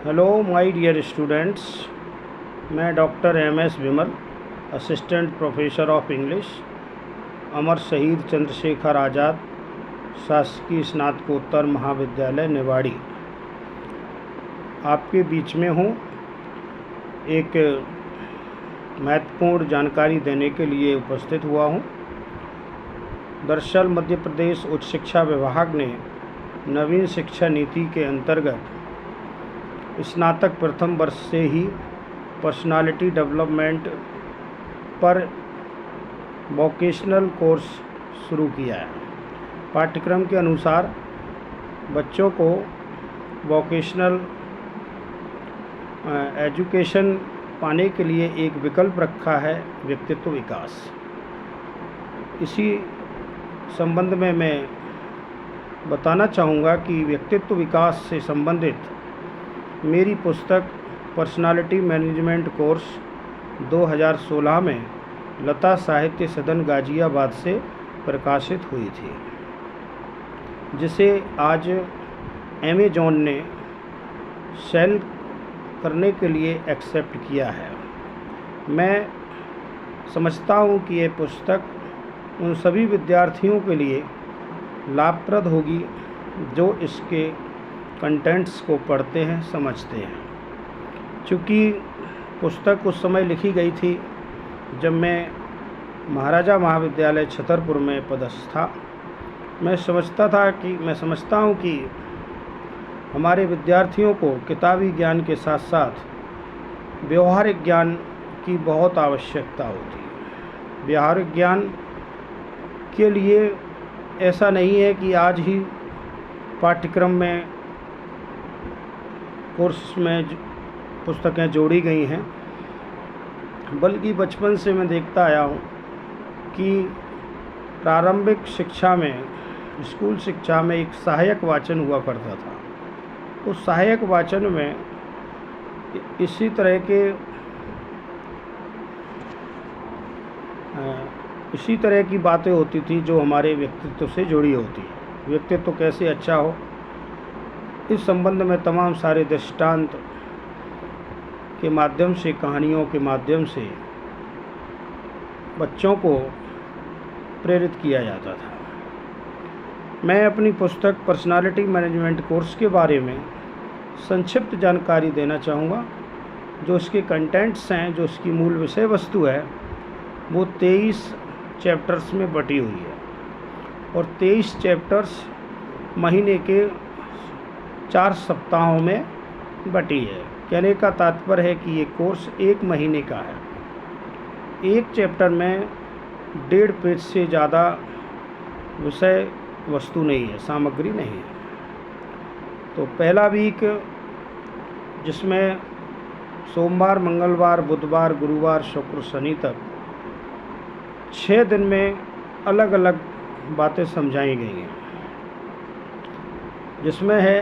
Hello my dear students, मैं doctor MS. Vimal, assistant professor of English, Amar Shahid Chandrashekhar आज़ाद शासकीय स्नातकोत्तर महाविद्यालय निवाड़ी, आपके बीच में हूँ। एक महत्वपूर्ण जानकारी देने के लिए उपस्थित हुआ हूँ। दरअसल मध्य प्रदेश उच्च शिक्षा विभाग ने नवीन शिक्षा नीति के अंतर्गत स्नातक प्रथम वर्ष से ही पर्सनालिटी डेवलपमेंट पर वोकेशनल कोर्स शुरू किया है। पाठ्यक्रम के अनुसार बच्चों को वोकेशनल एजुकेशन पाने के लिए एक विकल्प रखा है, व्यक्तित्व विकास। इसी संबंध में मैं बताना चाहूँगा कि व्यक्तित्व विकास से संबंधित मेरी पुस्तक पर्सनालिटी मैनेजमेंट कोर्स 2016 में लता साहित्य सदन गाज़ियाबाद से प्रकाशित हुई थी, जिसे आज अमेज़न ने सेल करने के लिए एक्सेप्ट किया है। मैं समझता हूँ कि ये पुस्तक उन सभी विद्यार्थियों के लिए लाभप्रद होगी जो इसके कंटेंट्स को पढ़ते हैं, समझते हैं। चूँकि पुस्तक उस समय लिखी गई थी जब मैं महाराजा महाविद्यालय छतरपुर में पदस्थ था। मैं समझता हूँ कि हमारे विद्यार्थियों को किताबी ज्ञान के साथ साथ व्यवहारिक ज्ञान की बहुत आवश्यकता होती है। व्यवहारिक ज्ञान के लिए ऐसा नहीं है कि आज ही पाठ्यक्रम में कोर्स में पुस्तकें जोड़ी गई हैं, बल्कि बचपन से मैं देखता आया हूँ कि प्रारंभिक शिक्षा में, स्कूल शिक्षा में एक सहायक वाचन हुआ करता था। उस सहायक वाचन में इसी तरह की बातें होती थी जो हमारे व्यक्तित्व से जुड़ी होती है। व्यक्तित्व कैसे अच्छा हो, इस संबंध में तमाम सारे दृष्टांत के माध्यम से, कहानियों के माध्यम से बच्चों को प्रेरित किया जाता था। मैं अपनी पुस्तक पर्सनालिटी मैनेजमेंट कोर्स के बारे में संक्षिप्त जानकारी देना चाहूँगा। जो इसके कंटेंट्स हैं, जो इसकी मूल विषय वस्तु है, वो 23 चैप्टर्स में बटी हुई है और 23 चैप्टर्स महीने के 4 सप्ताहों में बटी है। कहने का तात्पर्य है कि ये कोर्स 1 महीने का है। एक चैप्टर में 1.5 पेज से ज़्यादा विषय वस्तु नहीं है, सामग्री नहीं है। तो पहला वीक, जिसमें सोमवार, मंगलवार, बुधवार, गुरुवार, शुक्र, शनि तक 6 दिन में अलग अलग बातें समझाई गई हैं, जिसमें है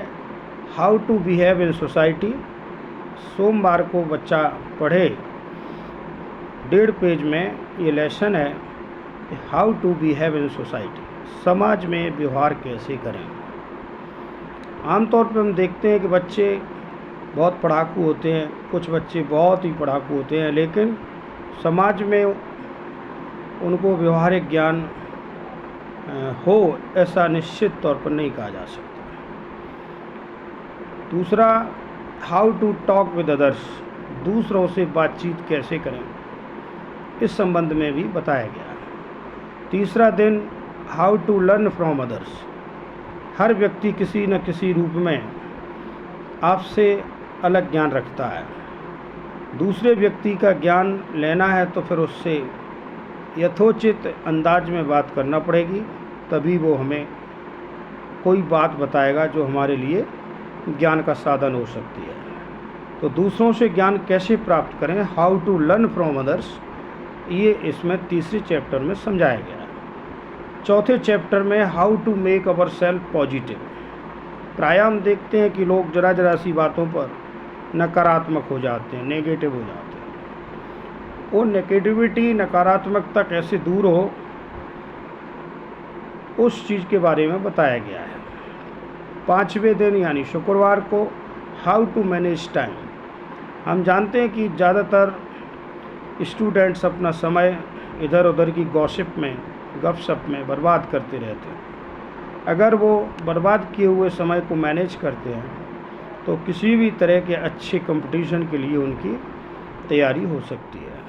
how to behave in society. सोमवार को बच्चा पढ़े, 1.5 पेज में ये लेसन है कि how to behave in society, समाज में व्यवहार कैसे करें। आमतौर पर हम देखते हैं कि बच्चे बहुत पढ़ाकू होते हैं, कुछ बच्चे बहुत ही पढ़ाकू होते हैं, लेकिन समाज में उनको व्यवहारिक ज्ञान हो ऐसा निश्चित तौर पर नहीं कहा जा सकता। दूसरा, how to talk with others, दूसरों से बातचीत कैसे करें, इस संबंध में भी बताया गया है। तीसरा दिन, how to learn from others, हर व्यक्ति किसी न किसी रूप में आपसे अलग ज्ञान रखता है। दूसरे व्यक्ति का ज्ञान लेना है तो फिर उससे यथोचित अंदाज में बात करना पड़ेगी, तभी वो हमें कोई बात बताएगा जो हमारे लिए ज्ञान का साधन हो सकती है। तो दूसरों से ज्ञान कैसे प्राप्त करें, how to learn from others, ये इसमें तीसरे चैप्टर में समझाया गया है। चौथे चैप्टर में how to make our self positive. प्राय हम देखते हैं कि लोग जरा सी बातों पर नकारात्मक हो जाते हैं, नेगेटिव हो जाते हैं। वो नेगेटिविटी, नकारात्मकता कैसे दूर हो, उस चीज़ के बारे में बताया गया है। 5वें दिन यानी शुक्रवार को हाउ टू मैनेज टाइम। हम जानते हैं कि ज़्यादातर स्टूडेंट्स अपना समय इधर उधर की गॉसिप में, गपशप में बर्बाद करते रहते हैं। अगर वो बर्बाद किए हुए समय को मैनेज करते हैं तो किसी भी तरह के अच्छे कंपटीशन के लिए उनकी तैयारी हो सकती है।